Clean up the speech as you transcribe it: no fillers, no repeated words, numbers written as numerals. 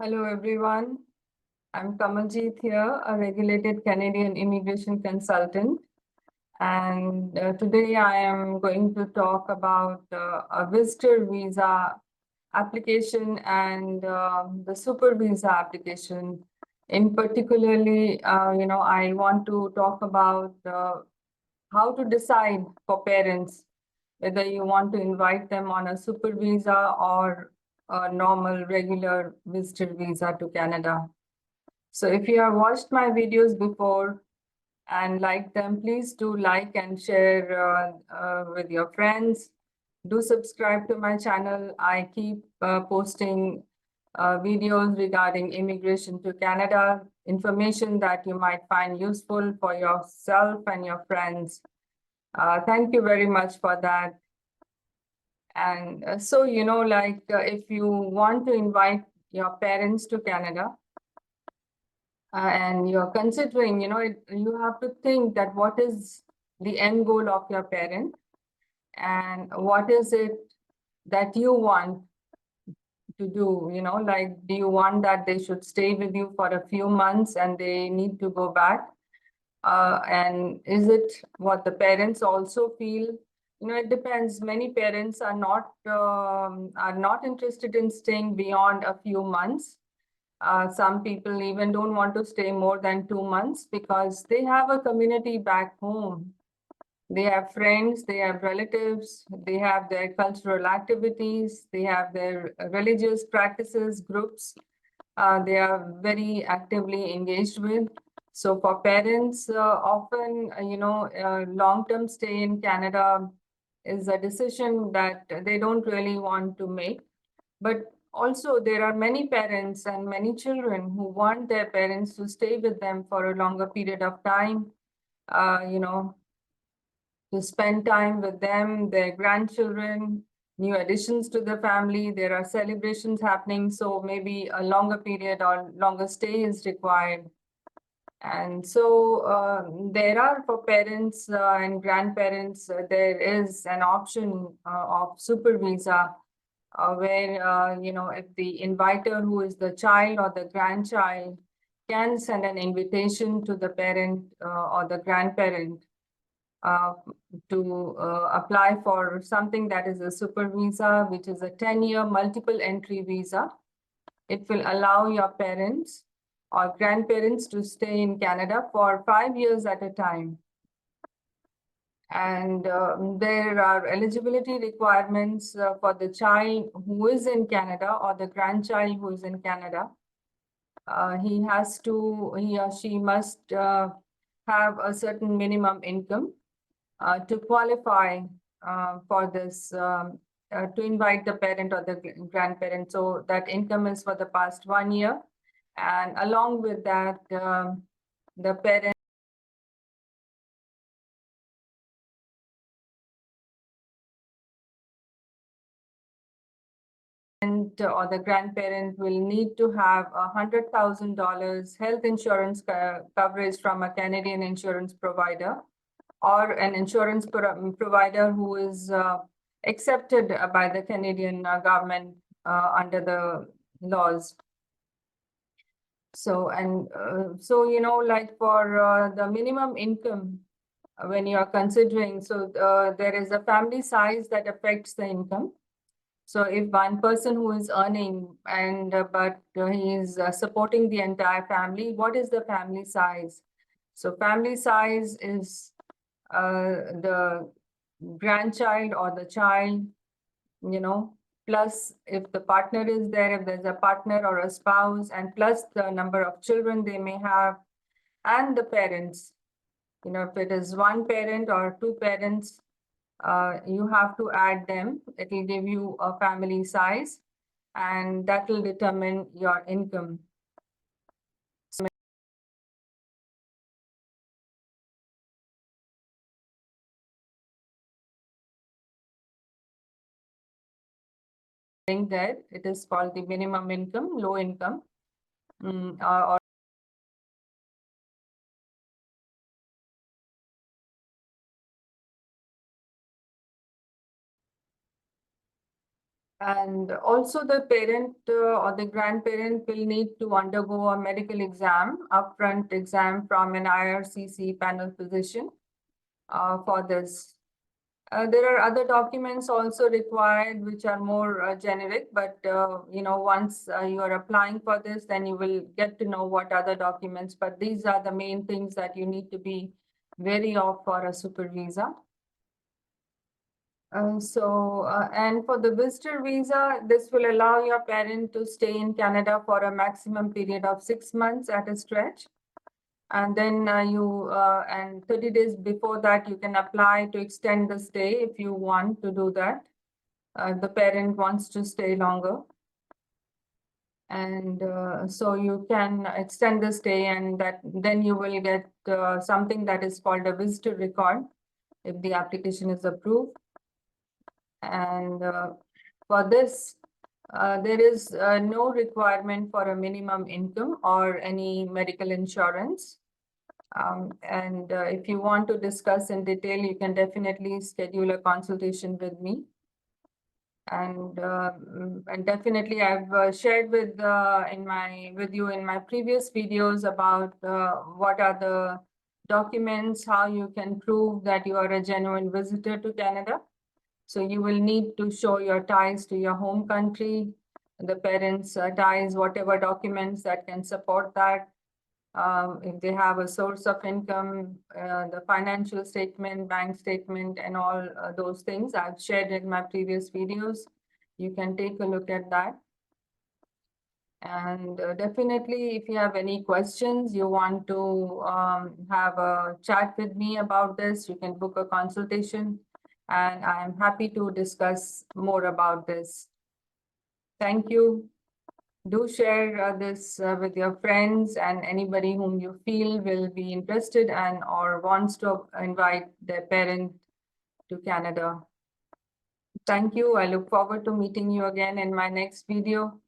Hello, everyone. I'm Kamaljeet here, a regulated Canadian immigration consultant. And today I am going to talk about a visitor visa application and the super visa application. In particularly, I want to talk about how to decide for parents whether you want to invite them on a super visa or a normal regular visitor visa to Canada. So if you have watched my videos before and liked them, please do like and share with your friends. Do subscribe to my channel. I keep posting videos regarding immigration to Canada, information that you might find useful for yourself and your friends. Thank you very much for that. And if you want to invite your parents to Canada, and you're considering, you have to think that what is the end goal of your parent and what is it that you want to do, like, do you want that they should stay with you for a few months and they need to go back? And is it what the parents also feel? It depends. Many parents are not interested in staying beyond a few months. Some people even don't want to stay more than 2 months because they have a community back home. They have friends, they have relatives, they have their cultural activities, they have their religious practices, groups. They are very actively engaged with. So for parents, often, long-term stay in Canada is a decision that they don't really want to make. But also, there are many parents and many children who want their parents to stay with them for a longer period of time, uh, you know, to spend time with them, their grandchildren, new additions to the family. There are celebrations happening, so maybe a longer period or longer stay is required. And so there are for parents and grandparents, there is an option of super visa where, if the inviter who is the child or the grandchild can send an invitation to the parent or the grandparent uh, to apply for something that is a super visa, which is a 10-year multiple entry visa. It will allow your parents or grandparents to stay in Canada for 5 years at a time. And there are eligibility requirements for the child who is in Canada or the grandchild who is in Canada. He or she must have a certain minimum income to qualify for this, to invite the parent or the grandparent. So that income is for the past 1 year. And along with that, the parent or the grandparent will need to have $100,000 health insurance coverage from a Canadian insurance provider or an insurance provider who is accepted by the Canadian government under the laws. So, like for the minimum income, when you are considering, so there is a family size that affects the income. So if one person who is earning and but he is supporting the entire family, what is the family size? So family size is the grandchild or the child, plus if the partner is there, if there's a partner or a spouse, and plus the number of children they may have, and the parents. If it is one parent or two parents, you have to add them. It will give you a family size, and that will determine your income. That it is called the minimum income, low income, or And also the parent or the grandparent will need to undergo a medical exam, upfront exam from an IRCC panel physician for this. There are other documents also required which are more generic, but once you are applying for this, then you will get to know what other documents, but these are the main things that you need to be wary of for a super visa. And for the visitor visa, this will allow your parent to stay in Canada for a maximum period of 6 months at a stretch. And then and 30 days before that, you can apply to extend the stay if you want to do that. The parent wants to stay longer. And so you can extend the stay, and then you will get something that is called a visitor record if the application is approved. And for this, there is no requirement for a minimum income or any medical insurance. And if you want to discuss in detail, you can definitely schedule a consultation with me. And definitely I've shared with you in my previous videos about what are the documents, how you can prove that you are a genuine visitor to Canada. So you will need to show your ties to your home country, the parents' ties, whatever documents that can support that. If they have a source of income, the financial statement, bank statement, and all those things I've shared in my previous videos. You can take a look at that. And definitely, if you have any questions, you want to have a chat with me about this, you can book a consultation, and I'm happy to discuss more about this. Thank you. Do share this with your friends and anybody whom you feel will be interested and or wants to invite their parent to Canada. Thank you. I look forward to meeting you again in my next video.